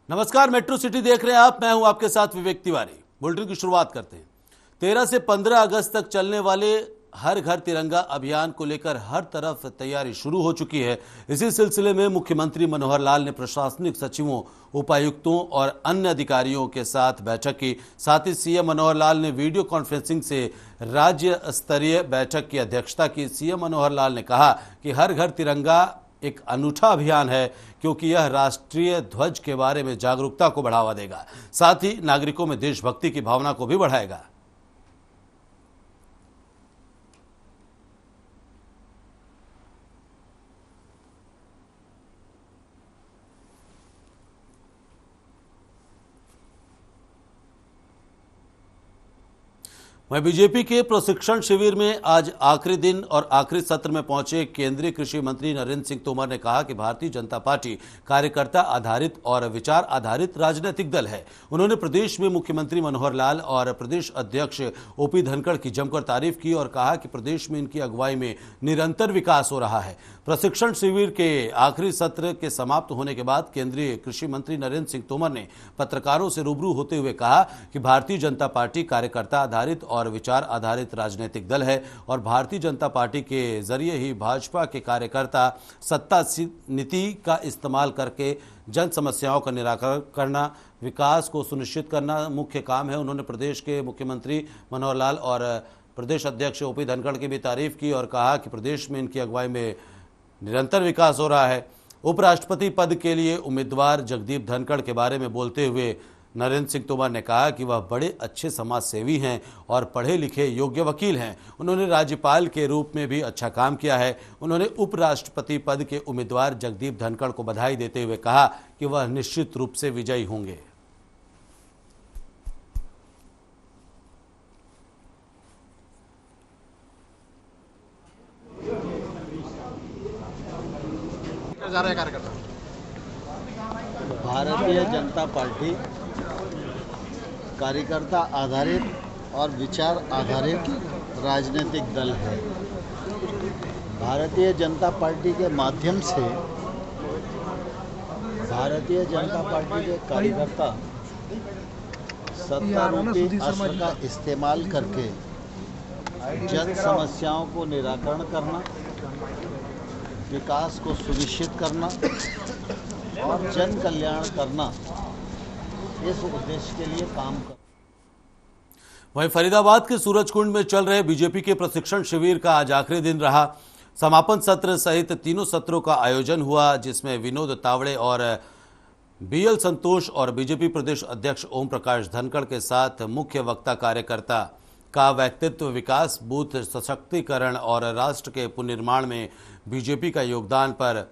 नमस्कार, metro city देख रहे हैं आप। मैं हूं आपके साथ विवेक तिवारी। बुलेटिन की शुरुआत करते हैं। 13 से 15 अगस्त तक चलने वाले हर घर तिरंगा अभियान को लेकर हर तरफ तैयारी शुरू हो चुकी है। इसी सिलसिले में मुख्यमंत्री मनोहर लाल ने प्रशासनिक सचिवों, उपायुक्तों और अन्य अधिकारियों के साथ बैठक की। साथ ही सीएम मनोहर लाल ने वीडियो कॉन्फ्रेंसिंग से राज्य स्तरीय बैठक की अध्यक्षता की। सीएम मनोहर लाल ने कहा कि हर घर तिरंगा एक अनूठा अभियान है, क्योंकि यह राष्ट्रीय ध्वज के बारे में जागरूकता को बढ़ावा देगा, साथ ही नागरिकों में देशभक्ति की भावना को भी बढ़ाएगा। वहीं बीजेपी के प्रशिक्षण शिविर में आज आखिरी दिन और आखिरी सत्र में पहुंचे केंद्रीय कृषि मंत्री नरेंद्र सिंह तोमर ने कहा कि भारतीय जनता पार्टी कार्यकर्ता आधारित और विचार आधारित राजनीतिक दल है। उन्होंने प्रदेश में मुख्यमंत्री मनोहर लाल और प्रदेश अध्यक्ष ओपी धनखड़ की जमकर तारीफ की और कहा कि प्रदेश में इनकी अगुवाई में निरंतर विकास हो रहा है। प्रशिक्षण शिविर के आखिरी सत्र के समाप्त होने के बाद केंद्रीय कृषि मंत्री नरेंद्र सिंह तोमर ने पत्रकारों से रूबरू होते हुए कहा कि भारतीय जनता पार्टी कार्यकर्ता आधारित और विचार आधारित राजनीतिक दल है और भारतीय जनता पार्टी के जरिए ही भाजपा के कार्यकर्ता सत्ता नीति का इस्तेमाल करके जन समस्याओं का निराकरण करना, विकास को सुनिश्चित करना मुख्य काम है। उन्होंने प्रदेश के मुख्यमंत्री मनोहर लाल और प्रदेश अध्यक्ष ओपी धनखड़ की भी तारीफ की और कहा कि प्रदेश में इनकी अगुवाई में निरंतर विकास हो रहा है। उपराष्ट्रपति पद के लिए उम्मीदवार जगदीप धनखड़ के बारे में बोलते हुए नरेंद्र सिंह तोमर ने कहा कि वह बड़े अच्छे समाज सेवी हैं और पढ़े लिखे योग्य वकील हैं। उन्होंने राज्यपाल के रूप में भी अच्छा काम किया है। उन्होंने उपराष्ट्रपति पद के उम्मीदवार जगदीप धनखड़ को बधाई देते हुए कहा कि वह निश्चित रूप से विजयी होंगे। भारतीय जनता पार्टी कार्यकर्ता आधारित और विचार आधारित राजनीतिक दल है। भारतीय जनता पार्टी के माध्यम से भारतीय जनता पार्टी के कार्यकर्ता सत्तारूपी अस्त्र का इस्तेमाल करके जन समस्याओं को निराकरण करना, विकास को सुनिश्चित करना और जन कल्याण करना, इस उद्देश्य के लिए काम कर। वहीं फरीदाबाद के सूरजकुंड में चल रहे बीजेपी के प्रशिक्षण शिविर का आज आखिरी दिन रहा। समापन सत्र सहित तीनों सत्रों का आयोजन हुआ, जिसमें विनोद तावड़े और बीएल संतोष और बीजेपी प्रदेश अध्यक्ष ओम प्रकाश धनखड़ के साथ मुख्य वक्ता कार्यकर्ता का व्यक्तित्व विकास, बूथ सशक्तिकरण और राष्ट्र के पुनर्निर्माण में बीजेपी का योगदान पर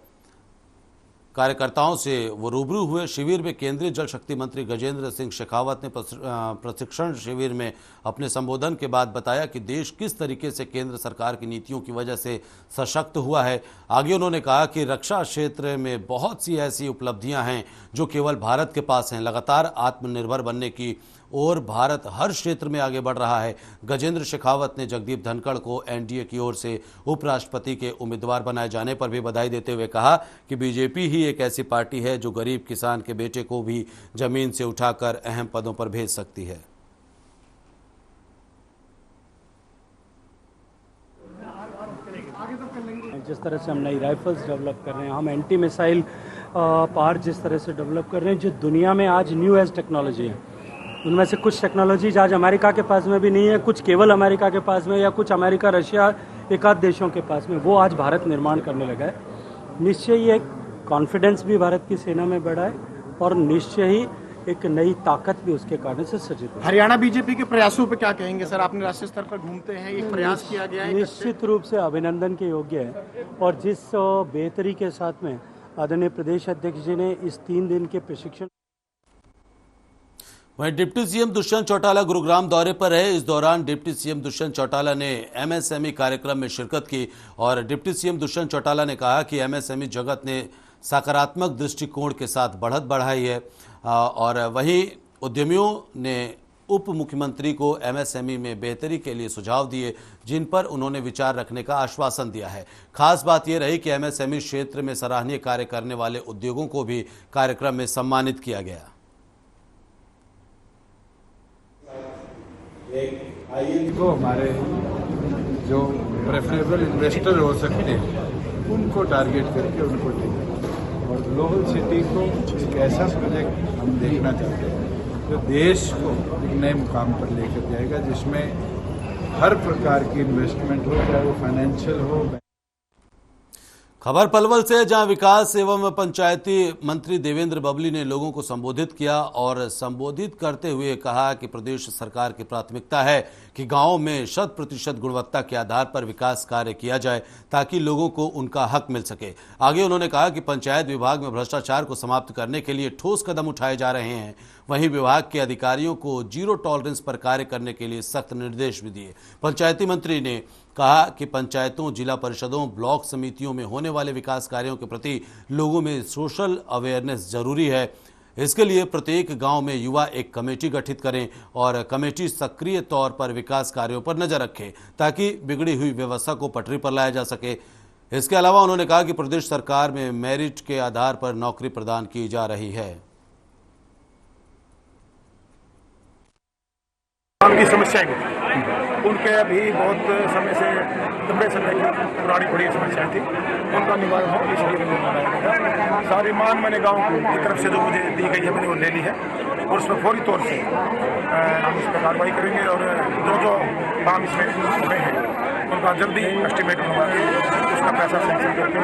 कार्यकर्ताओं से वो रूबरू हुए। शिविर में केंद्रीय जल शक्ति मंत्री गजेंद्र सिंह शेखावत ने प्रशिक्षण शिविर में अपने संबोधन के बाद बताया कि देश किस तरीके से केंद्र सरकार की नीतियों की वजह से सशक्त हुआ है। आगे उन्होंने कहा कि रक्षा क्षेत्र में बहुत सी ऐसी उपलब्धियां हैं जो केवल भारत के पास हैं। लगातार आत्मनिर्भर बनने की और भारत हर क्षेत्र में आगे बढ़ रहा है। गजेंद्र शेखावत ने जगदीप धनखड़ को एनडीए की ओर से उपराष्ट्रपति के उम्मीदवार बनाए जाने पर भी बधाई देते हुए कहा कि बीजेपी ही एक ऐसी पार्टी है जो गरीब किसान के बेटे को भी जमीन से उठाकर अहम पदों पर भेज सकती है। जिस तरह से हम नई राइफल्स डेवलप कर रहे हैं, हम एंटी मिसाइल पार्ट जिस तरह से डेवलप कर रहे हैं, जो दुनिया में आज न्यू एज टेक्नोलॉजी है, उनमें से कुछ टेक्नोलॉजीज आज अमेरिका के पास में भी नहीं है, कुछ केवल अमेरिका के पास में या कुछ अमेरिका, रशिया, एक आध देशों के पास में, वो आज भारत निर्माण करने लगा है। निश्चय ही एक कॉन्फिडेंस भी भारत की सेना में बढ़ा है और निश्चय ही एक नई ताकत भी उसके कारण से सृजित है। हरियाणा बीजेपी के प्रयासों पे क्या कहेंगे सर? आपने राष्ट्रीय स्तर पर घूमते हैं, एक प्रयास किया गया है, निश्चित रूप से अभिनंदन के योग्य है। और जिस बेहतरी के साथ में आदरणीय प्रदेश अध्यक्ष जी ने इस 3 दिन के प्रशिक्षण। वहीं डिप्टी सीएम दुष्यंत चौटाला गुरुग्राम दौरे पर है। इस दौरान डिप्टी सीएम दुष्यंत चौटाला ने एमएसएमई कार्यक्रम में शिरकत की और डिप्टी सीएम दुष्यंत चौटाला ने कहा कि एमएसएमई जगत ने सकारात्मक दृष्टिकोण के साथ बढ़त बढ़ाई है और वहीं उद्यमियों ने उप मुख्यमंत्री को एमएसएमई में बेहतरी के लिए सुझाव दिए, जिन पर उन्होंने विचार रखने का आश्वासन दिया है। खास बात यह रही कि एमएसएमई क्षेत्र में सराहनीय कार्य करने वाले उद्योगों को भी कार्यक्रम में सम्मानित किया गया। को हमारे जो प्रेफरेबल इन्वेस्टर हो सकते हैं उनको टारगेट करके उनको देखें, और ग्लोबल सिटी को एक ऐसा प्रोजेक्ट हम देखना चाहते हैं जो देश को एक नए मुकाम पर लेकर जाएगा, जिसमें हर प्रकार की इन्वेस्टमेंट हो, चाहे वो फाइनेंशियल हो। खबर पलवल से, जहां विकास एवं पंचायती मंत्री देवेंद्र बबली ने लोगों को संबोधित किया और संबोधित करते हुए कहा कि प्रदेश सरकार की प्राथमिकता है कि गांवों में 100% गुणवत्ता के आधार पर विकास कार्य किया जाए ताकि लोगों को उनका हक मिल सके। आगे उन्होंने कहा कि पंचायत विभाग में भ्रष्टाचार को समाप्त करने के लिए ठोस कदम उठाए जा रहे हैं। वहीं विभाग के अधिकारियों को जीरो टॉलरेंस पर कार्य करने के लिए सख्त निर्देश भी दिए। पंचायती मंत्री ने कहा कि पंचायतों, जिला परिषदों, ब्लॉक समितियों में होने वाले विकास कार्यों के प्रति लोगों में सोशल अवेयरनेस जरूरी है। इसके लिए प्रत्येक गांव में युवा एक कमेटी गठित करें और कमेटी सक्रिय तौर पर विकास कार्यों पर नजर रखे ताकि बिगड़ी हुई व्यवस्था को पटरी पर लाया जा सके। इसके अलावा उन्होंने कहा कि प्रदेश सरकार में मेरिट के आधार पर नौकरी प्रदान की जा रही है। की समस्याएं उनके अभी बहुत समय से लंबे समय की पुरानी बड़ी समस्याएं थी, उनका निवारण हो इसलिए मैंने सारी मान मैंने गांव की तरफ से जो मुझे दी गई है मैंने वो ले ली है और उसमें फौरी तौर से हम इस पर कार्रवाई करेंगे और जो काम इसमें हुए हैं उनका जल्दी एस्टिमेट बनवा के उसका पैसा सेंक्शन करके।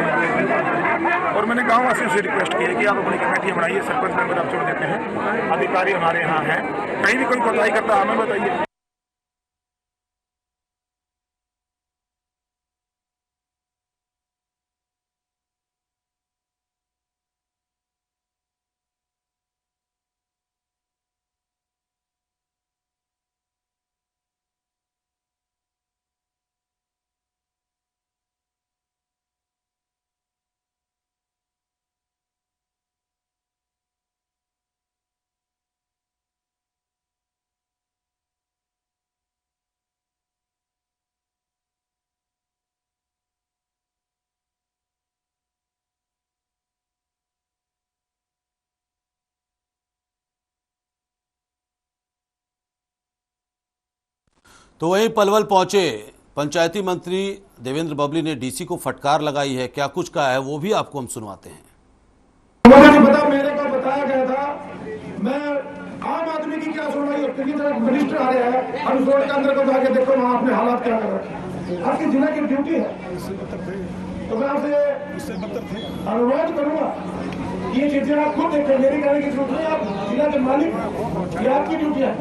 और मैंने गाँव वासियों से रिक्वेस्ट की है कि आप अपनी कमेटियाँ बनाइए, सरपंच मेंबर आप चुन देते हैं, अधिकारी हमारे यहाँ हैं, कहीं भी कोई कोताही करता है हमें बताइए। तो वहीं पलवल पहुंचे पंचायती मंत्री देवेंद्र बबली ने डीसी को फटकार लगाई है। क्या कुछ कहा है वो भी आपको हम सुनवाते हैं। मुझे नहीं पता, मेरे को बताया गया था, मैं आम आदमी की क्या सुनवाई होती है। तरह मिनिस्टर आ रहे हैं, हम रोड के अंदर को जाके देखो वहाँ अपने हालात क्या कर रहे हैं। आपकी जिला की ड्यूटी है, तो मैं आपसे अनुरोध करूंगा ये चीजें आप खुद देखें, मेरी कहने की जरूरत नहीं। आप जिला के मालिक, ये आपकी ड्यूटी है।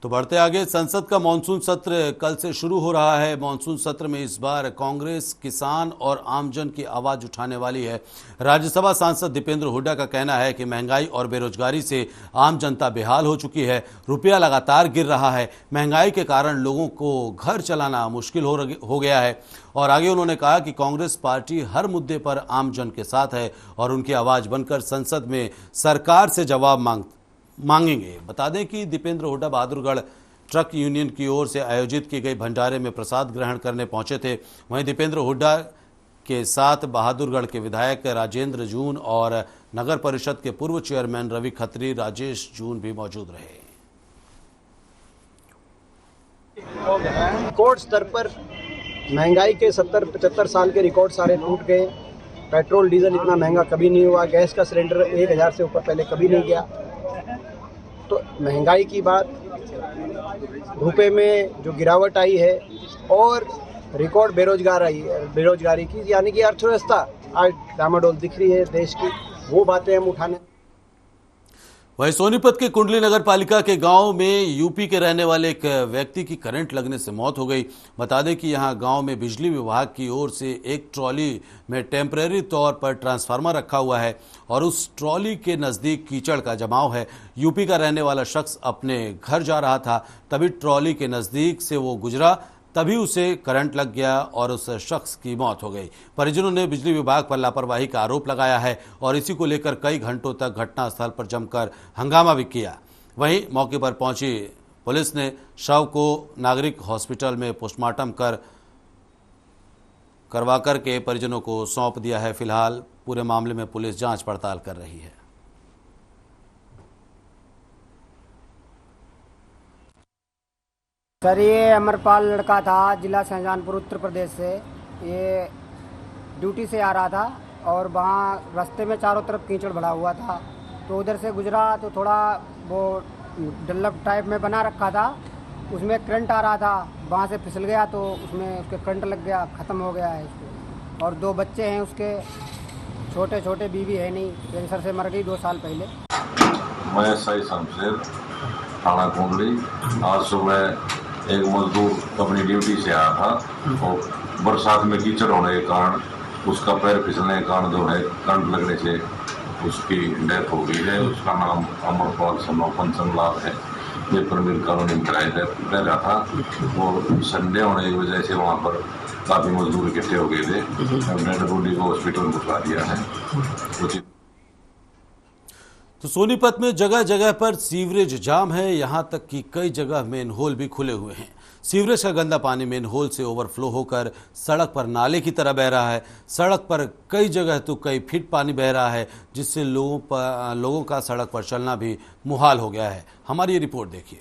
तो बढ़ते आगे, संसद का मानसून सत्र कल से शुरू हो रहा है। मानसून सत्र में इस बार कांग्रेस किसान और आमजन की आवाज उठाने वाली है। राज्यसभा सांसद दीपेंद्र हुड्डा का कहना है कि महंगाई और बेरोजगारी से आम जनता बेहाल हो चुकी है। रुपया लगातार गिर रहा है। महंगाई के कारण लोगों को घर चलाना मुश्किल हो गया है। और आगे उन्होंने कहा कि कांग्रेस पार्टी हर मुद्दे पर आमजन के साथ है और उनकी आवाज बनकर संसद में सरकार से जवाब मांगेंगे। बता दें कि दीपेंद्र हुड्डा बहादुरगढ़ ट्रक यूनियन की ओर से आयोजित की गई भंडारे में प्रसाद ग्रहण करने पहुंचे थे। वहीं दीपेंद्र हुड्डा के साथ बहादुरगढ़ के विधायक राजेंद्र जून और नगर परिषद के पूर्व चेयरमैन रवि खत्री, राजेश जून भी मौजूद रहे। रिकॉर्ड स्तर पर महंगाई के 70-75 साल के रिकॉर्ड सारे टूट गए। पेट्रोल डीजल इतना महंगा कभी नहीं हुआ। गैस का सिलेंडर 1000 से ऊपर पहले कभी नहीं गया। तो महंगाई की बात, रुपए में जो गिरावट आई है और रिकॉर्ड बेरोजगारी की, यानी कि अर्थव्यवस्था आज डामाडोल दिख रही है देश की, वो बातें हम उठाने। वहीं सोनीपत के कुंडली नगर पालिका के गांव में यूपी के रहने वाले एक व्यक्ति की करंट लगने से मौत हो गई। बता दें कि यहां गांव में बिजली विभाग की ओर से एक ट्रॉली में टेम्परेरी तौर पर ट्रांसफार्मर रखा हुआ है और उस ट्रॉली के नज़दीक कीचड़ का जमाव है। यूपी का रहने वाला शख्स अपने घर जा रहा था, तभी ट्रॉली के नज़दीक से वो गुजरा। तभी उसे करंट लग गया और उस शख्स की मौत हो गई। परिजनों ने बिजली विभाग पर लापरवाही का आरोप लगाया है और इसी को लेकर कई घंटों तक घटनास्थल पर जमकर हंगामा भी किया। वहीं मौके पर पहुंची पुलिस ने शव को नागरिक हॉस्पिटल में पोस्टमार्टम करवा करके परिजनों को सौंप दिया है। फिलहाल पूरे मामले में पुलिस जांच पड़ताल कर रही है। सर, ये अमरपाल लड़का था, जिला शाहजहानपुर उत्तर प्रदेश से। ये ड्यूटी से आ रहा था और वहाँ रास्ते में चारों तरफ कीचड़ भरा हुआ था, तो उधर से गुजरा तो थोड़ा वो डल्लप टाइप में बना रखा था, उसमें करंट आ रहा था, वहाँ से फिसल गया तो उसमें उसके करंट लग गया, ख़त्म हो गया है इसको। और 2 बच्चे हैं उसके, छोटे छोटे, बीवी है नहीं, कैंसर से मर गई 2 साल पहले। मैं सही शमशेर, थाना कुंडली। आज सुबह एक मजदूर अपनी ड्यूटी से आया था और बरसात में कीचड़ होने के कारण उसका पैर फिसलने के कारण जो है करंट लगने से उसकी डेथ हो गई है। उसका नाम अमरपाल सन्नो पंचमलाल है। ये परमीर कॉलोनी में रह रहा था और संडे होने की वजह से वहाँ पर काफ़ी मजदूर इकट्ठे हो गए थे। डेड बॉडी को हॉस्पिटल में भिजवा दिया है। उचित तो सोनीपत में जगह जगह पर सीवरेज जाम है, यहां तक कि कई जगह मेन होल भी खुले हुए हैं। सीवरेज का गंदा पानी मेन होल से ओवरफ्लो होकर सड़क पर नाले की तरह बह रहा है। सड़क पर कई जगह तो कई फीट पानी बह रहा है, जिससे लोगों का सड़क पर चलना भी मुहाल हो गया है। हमारी ये रिपोर्ट देखिए।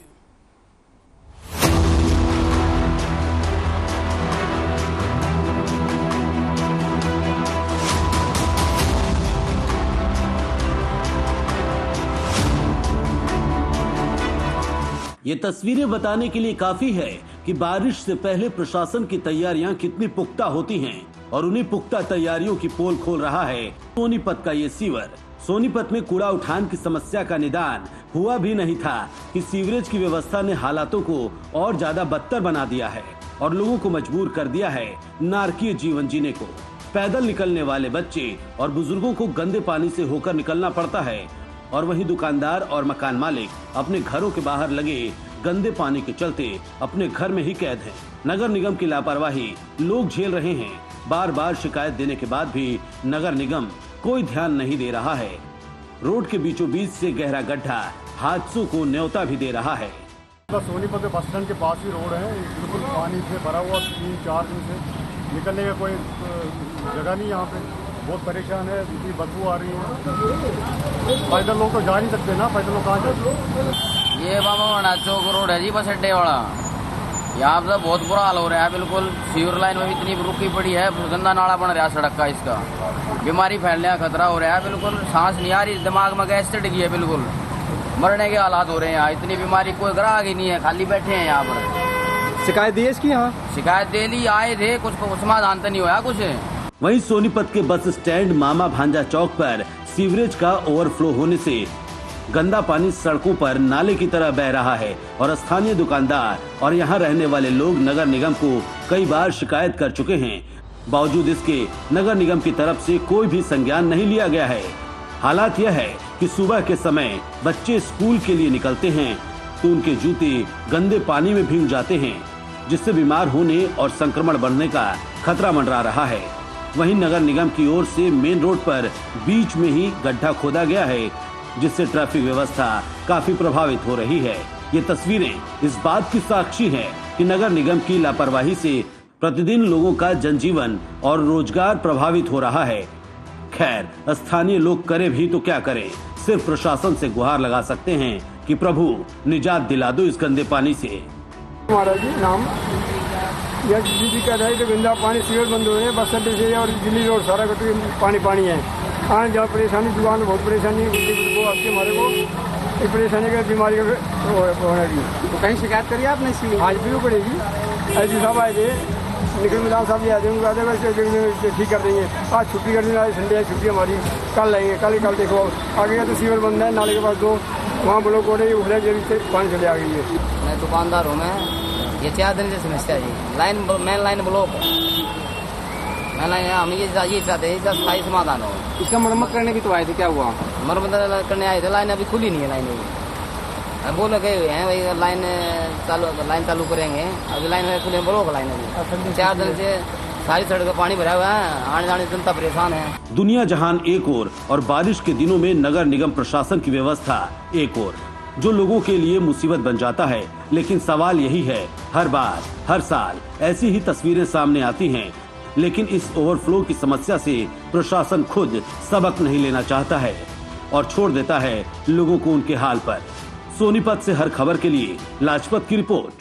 ये तस्वीरें बताने के लिए काफी है कि बारिश से पहले प्रशासन की तैयारियां कितनी पुख्ता होती हैं और उन्हीं पुख्ता तैयारियों की पोल खोल रहा है सोनीपत का ये सीवर। सोनीपत में कूड़ा उठान की समस्या का निदान हुआ भी नहीं था कि सीवरेज की व्यवस्था ने हालातों को और ज्यादा बदतर बना दिया है और लोगों को मजबूर कर दिया है नारकीय जीवन जीने को। पैदल निकलने वाले बच्चे और बुजुर्गों को गंदे पानी से होकर निकलना पड़ता है और वहीं दुकानदार और मकान मालिक अपने घरों के बाहर लगे गंदे पानी के चलते अपने घर में ही कैद हैं। नगर निगम की लापरवाही लोग झेल रहे हैं। बार बार शिकायत देने के बाद भी नगर निगम कोई ध्यान नहीं दे रहा है। रोड के बीचों बीच से गहरा गड्ढा हादसों को न्योता भी दे रहा है। सोनीपत बस स्टैंड के पास ही रोड है, बिल्कुल पानी से भरा हुआ। 3-4 दिन से निकलने का कोई जगह नहीं यहाँ पे। बहुत परेशान है, इतनी बदबू आ रही है। पैदल लोग तो जा नहीं सकते ना, पैदल लोग कहाँ जाते। ये बाबा चौक रोड है जी, बस अड्डे वाला। यहाँ पे बहुत बुरा हाल हो रहा है। बिल्कुल सीवर लाइन में इतनी रुकी पड़ी है, गंदा नाला बन रहा है सड़क का। इसका बीमारी फैलने का खतरा हो रहा है। बिल्कुल सांस नहीं आ रही, दिमाग में गैस चढ़ गई है, बिल्कुल मरने के हालात हो रहे हैं यहाँ। इतनी बीमारी कोई ग्राहक ही नहीं है, खाली बैठे हैं यहाँ पर। शिकायत दी है इसकी? यहाँ शिकायत दे ली, आए थे, कुछ समाधान तो नहीं हुआ कुछ। वहीं सोनीपत के बस स्टैंड मामा भांजा चौक पर सीवरेज का ओवरफ्लो होने से गंदा पानी सड़कों पर नाले की तरह बह रहा है और स्थानीय दुकानदार और यहाँ रहने वाले लोग नगर निगम को कई बार शिकायत कर चुके हैं। बावजूद इसके नगर निगम की तरफ से कोई भी संज्ञान नहीं लिया गया है। हालात यह है कि सुबह के समय बच्चे स्कूल के लिए निकलते हैं तो उनके जूते गंदे पानी में भीग जाते हैं, जिससे बीमार होने और संक्रमण बढ़ने का खतरा मंडरा रहा है। वहीं नगर निगम की ओर से मेन रोड पर बीच में ही गड्ढा खोदा गया है, जिससे ट्रैफिक व्यवस्था काफी प्रभावित हो रही है। ये तस्वीरें इस बात की साक्षी हैं कि नगर निगम की लापरवाही से प्रतिदिन लोगों का जनजीवन और रोजगार प्रभावित हो रहा है। खैर, स्थानीय लोग करे भी तो क्या करें, सिर्फ प्रशासन से गुहार लगा सकते हैं कि प्रभु निजात दिला दो इस गंदे पानी से। हमारा जी नाम यह जी कह रहा है कि गंदा पानी सीवर बंद हो रहे हैं बस अड्डे से और दिल्ली रोड सारा पानी पानी है। हाँ, जहाँ परेशानी दुकान में बहुत परेशानी वो आपके हमारे को एक परेशानी का बीमारी का होना जी। तो कहीं शिकायत करिए आपने इसकी? आज भी पड़ेगी। ऐसी साहब आए थे, निखिल मिलान साहब जी आए थे, उनको आते ठीक कर देंगे। आज छुट्टी कर देंगे, आज संडे है, छुट्टी हमारी, कल आएंगे। कल देखो आगे का तो सीवर बंद है, नाले के पास 2 वहाँ ब्लॉक हो रही है, जल्दी से पानी चले आ गई है। मैं दुकानदार हूँ, मैं ये 4 दिन से समस्या है जी। मेन लाइन ब्लॉक है, मेन लाइन हम ये चाहते हैं इसका स्थायी समाधान हो। इसका मरम्मत करने भी तो आए थे, क्या हुआ? मरम्मत करने आए थे, लाइन अभी खुली नहीं है। लाइन वो लगे हुए हैं वही लाइन चालू करेंगे। अभी लाइन खुले ब्लॉक लाइन अभी 4 दिन से सारी सड़क पर पानी भरा हुआ है, आने जाने जनता परेशान है। दुनिया जहान एक ओर और बारिश के दिनों में नगर निगम प्रशासन की व्यवस्था एक ओर, जो लोगों के लिए मुसीबत बन जाता है। लेकिन सवाल यही है, हर बार हर साल ऐसी ही तस्वीरें सामने आती हैं, लेकिन इस ओवरफ्लो की समस्या से प्रशासन खुद सबक नहीं लेना चाहता है और छोड़ देता है लोगों को उनके हाल पर। सोनीपत से हर खबर के लिए लाजपत की रिपोर्ट।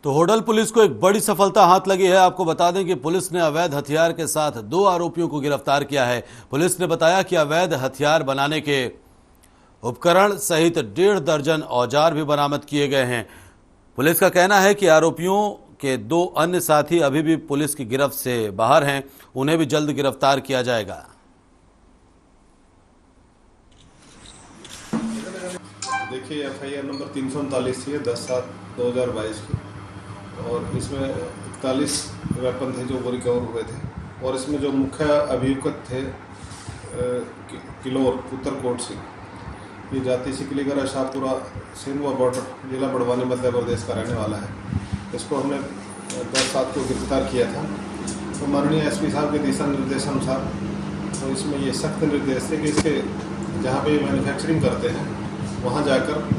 तो होडल पुलिस को एक बड़ी सफलता हाथ लगी है। आपको बता दें कि पुलिस ने अवैध हथियार के साथ 2 आरोपियों को गिरफ्तार किया है। पुलिस ने बताया कि अवैध हथियार बनाने के उपकरण सहित 1.5 दर्जन औजार भी बरामद किए गए हैं। पुलिस का कहना है कि आरोपियों के 2 अन्य साथी अभी भी पुलिस की गिरफ्त से बाहर हैं, उन्हें भी जल्द गिरफ्तार किया जाएगा। देखिए, FIR नंबर 339 थी 10/7/2022 की, और इसमें 41 वेपन थे जो वो रिकवर हुए थे। और इसमें जो मुख्य अभियुक्त थे किलोर उत्तरकोट से, ये जाति सिकलीगरा शाहपुरा सेंधुआ बॉर्डर जिला बड़वानी मध्य प्रदेश का रहने वाला है। इसको हमने 10/7 को गिरफ्तार किया था। तो माननीय SP साहब के दिशा निर्देशानुसार तो इसमें ये सख्त निर्देश थे कि इसके जहाँ पे मैन्युफैक्चरिंग करते हैं वहाँ जाकर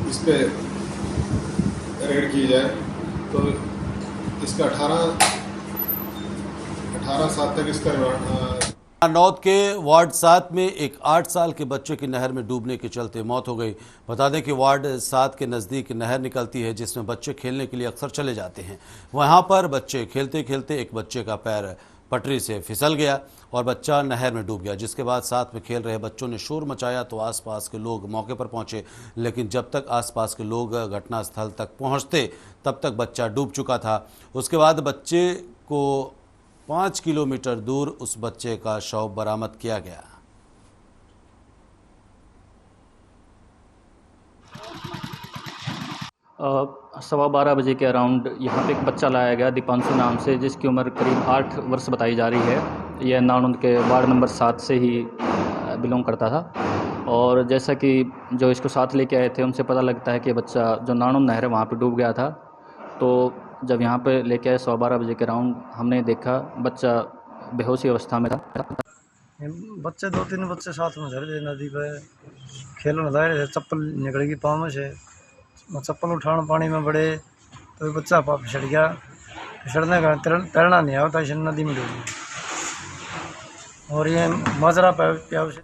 इस पर रेड की जाए। तो इसका 18/7 तक इसका नौत के वार्ड 7 में एक 8 साल के बच्चे की नहर में डूबने के चलते मौत हो गई। बता दें कि वार्ड 7 के नज़दीक नहर निकलती है जिसमें बच्चे खेलने के लिए अक्सर चले जाते हैं। वहां पर बच्चे खेलते खेलते एक बच्चे का पैर पटरी से फिसल गया और बच्चा नहर में डूब गया, जिसके बाद साथ में खेल रहे बच्चों ने शोर मचाया तो आसपास के लोग मौके पर पहुंचे, लेकिन जब तक आसपास के लोग घटनास्थल तक पहुंचते तब तक बच्चा डूब चुका था। उसके बाद बच्चे को 5 किलोमीटर दूर उस बच्चे का शव बरामद किया गया। सवा 12 बजे के अराउंड यहाँ पे एक बच्चा लाया गया दीपांशु नाम से, जिसकी उम्र करीब 8 वर्ष बताई जा रही है। यह नानुंद के वार्ड नंबर 7 से ही बिलोंग करता था। और जैसा कि जो इसको साथ लेके आए थे उनसे पता लगता है कि बच्चा जो नानुंद नहर है वहाँ पे डूब गया था। तो जब यहाँ पे लेके आए 12:15 बजे के अराउंड हमने देखा बच्चा बेहोशी अवस्था में था। बच्चे 2-3 बच्चे साथ में चले थे नदी पे खेलने जा रहे थे, चप्पल निकल गई पाँव में से। चप्पल उठाना पानी में बड़े तो बच्चा फिसड़ गया। फिसड़ने का तैरना नहीं आता, इस नदी में डूब गया और ये माजरा प्याव से।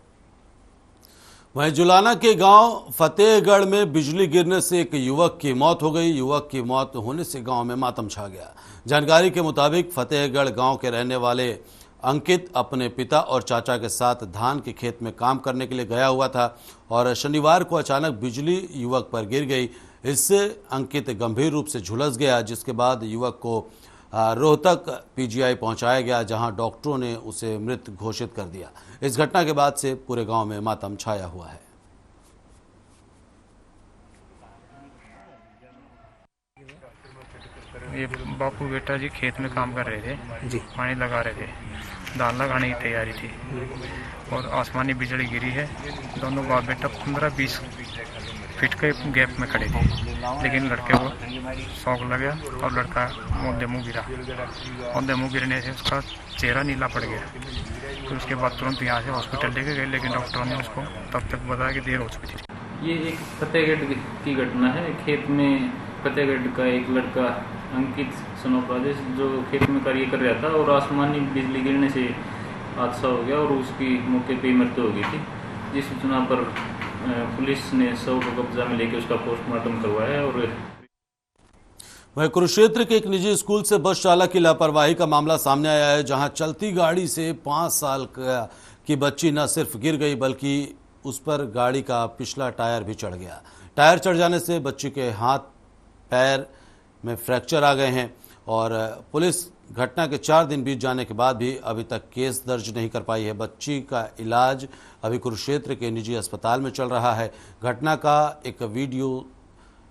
वहीं जुलाना के गांव फतेहगढ़ में बिजली गिरने से एक युवक की मौत हो गई। युवक की मौत होने से गांव में मातम छा गया। जानकारी के मुताबिक फतेहगढ़ गांव के रहने वाले अंकित अपने पिता और चाचा के साथ धान के खेत में काम करने के लिए गया हुआ था और शनिवार को अचानक बिजली युवक पर गिर गई। इससे अंकित गंभीर रूप से झुलस गया, जिसके बाद युवक को रोहतक PGI पहुंचाया गया, जहां डॉक्टरों ने उसे मृत घोषित कर दिया। इस घटना के बाद से पूरे गांव में मातम छाया हुआ है। ये बापू बेटा जी खेत में काम कर रहे थे जी, पानी लगा रहे थे, धान लगाने की तैयारी थी और आसमानी बिजली गिरी है। दोनों बाप बेटा 15-20 फीट के गैप में खड़े थे, लेकिन लड़के को शौक लग गया और लड़का औंधे मुँह गिरा। औंधे मुँह गिरने से उसका चेहरा नीला पड़ गया। तो उसके बाद तुरंत यहाँ से हॉस्पिटल लेके गए, लेकिन डॉक्टरों ने उसको तब तक बताया कि देर हो चुकी थी। ये एक फतेहगढ़ की घटना है। खेत में फतेहगढ़ का एक लड़का अंकित सोनोप्रादेश जो खेत में कार्य कर रहा था और आसमानी बिजली गिरने से हादसा हो गया और उसकी मौके पर ही मृत्यु हो गई थी। जिस सूचना पर पुलिस ने शव को कब्जा में लेकर उसका पोस्टमार्टम करवाया। और वहीं कुरुक्षेत्र के एक निजी स्कूल से बस चालक की लापरवाही का मामला सामने आया है, जहां चलती गाड़ी से 5 साल की बच्ची न सिर्फ गिर गई बल्कि उस पर गाड़ी का पिछला टायर भी चढ़ गया। टायर चढ़ जाने से बच्ची के हाथ पैर में फ्रैक्चर आ गए हैं और पुलिस घटना के 4 दिन बीत जाने के बाद भी अभी तक केस दर्ज नहीं कर पाई है। बच्ची का इलाज अभी कुरुक्षेत्र के निजी अस्पताल में चल रहा है। घटना का एक वीडियो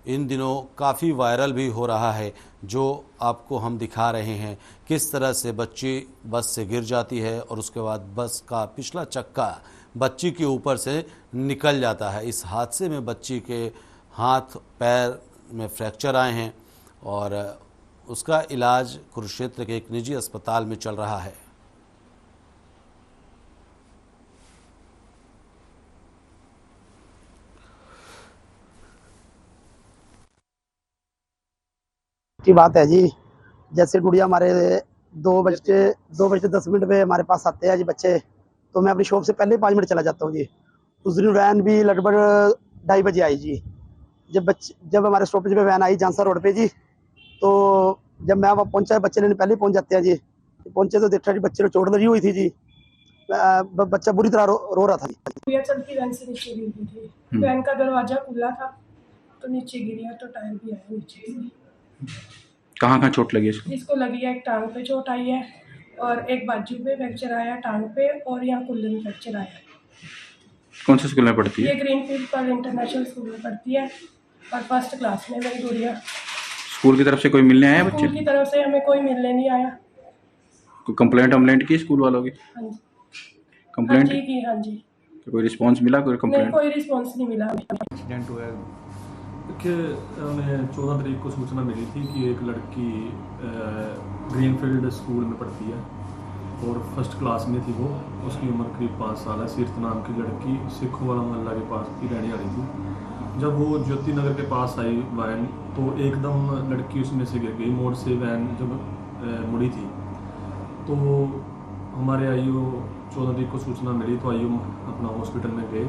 इन दिनों काफ़ी वायरल भी हो रहा है, जो आपको हम दिखा रहे हैं किस तरह से बच्ची बस से गिर जाती है और उसके बाद बस का पिछला चक्का बच्ची के ऊपर से निकल जाता है। इस हादसे में बच्ची के हाथ पैर में फ्रैक्चर आए हैं और उसका इलाज कुरुक्षेत्र के एक निजी अस्पताल में चल रहा है। की बात है जी, जैसे गुड़िया हमारे 2:10 पे हमारे पास आते हैं जी बच्चे, तो मैं अपनी शॉप से पहले 5 मिनट चला जाता हूँ जी। उस दिन वैन भी लगभग 2:30 बजे आई जी। जब हमारे स्टॉपेज पे वैन आई झांसा रोड पे जी, तो जब मैं वहाँ पहुंचा, बच्चे लेने पहले पहुंच जाते हैं जी। पहुंचे तो देखा जी बच्चे को चोट लगी हुई थी जी, बच्चा बुरी तरह रो रहा था जी। चलती वैन से नीचे गिर गई थी, वैन का दरवाजा खुला था तो नीचे गिरी है, तो टायर भी आया नीचे से। कहाँ चोट लगी इसको लगी है, एक टांग पे चोट आई है और एक बाजू पे फ्रैक्चर आया टांग पे, और यहाँ कुल्ले में फ्रैक्चर आया। कौन से स्कूल में पढ़ती है? ये ग्रीनफील्ड पर इंटरनेशनल स्कूल में पढ़ती है और फर्स्ट क्लास में मेरी गुड़िया। स्कूल की तरफ से कोई मिलने आया बच्चे? स्कूल की तरफ से हमें कोई मिलने नहीं आया। कोई कंप्लेंट की स्कूल वालों की? हाँ जी, कंप्लेंट की। हाँ जी, कोई रिस्पांस मिला? कोई कंप्लेंट? कोई रिस्पांस नहीं मिला। एक्सीडेंट हुआ है कि हमें 14 तारीख को सूचना मिली थी कि एक लड़की ग्रीनफील्ड स्कूल में पढ़ती है और फर्स्ट क्लास में थी वो। उसकी उम्र करीब 5 साल है। सीरत नाम की लड़की सिखों वाला मोहल्ला के पास की रहने वाली थी। जब वो ज्योति नगर के पास आई वैन, तो एकदम लड़की उसमें से गिर गई। मोड़ से वैन जब मुड़ी थी तो हमारे आईओ 14 तारीख को सूचना मिली, तो आईओ अपना हॉस्पिटल में गए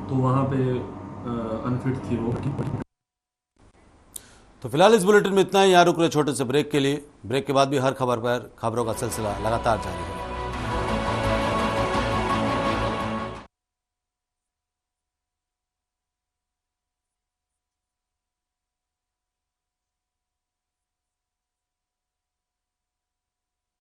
तो वहाँ पे अनफिट थी वो। तो फिलहाल इस बुलेटिन में इतना ही। यहाँ रुक रहे छोटे से ब्रेक के लिए। ब्रेक के बाद भी हर खबर पर खबरों का सिलसिला लगातार जारी है।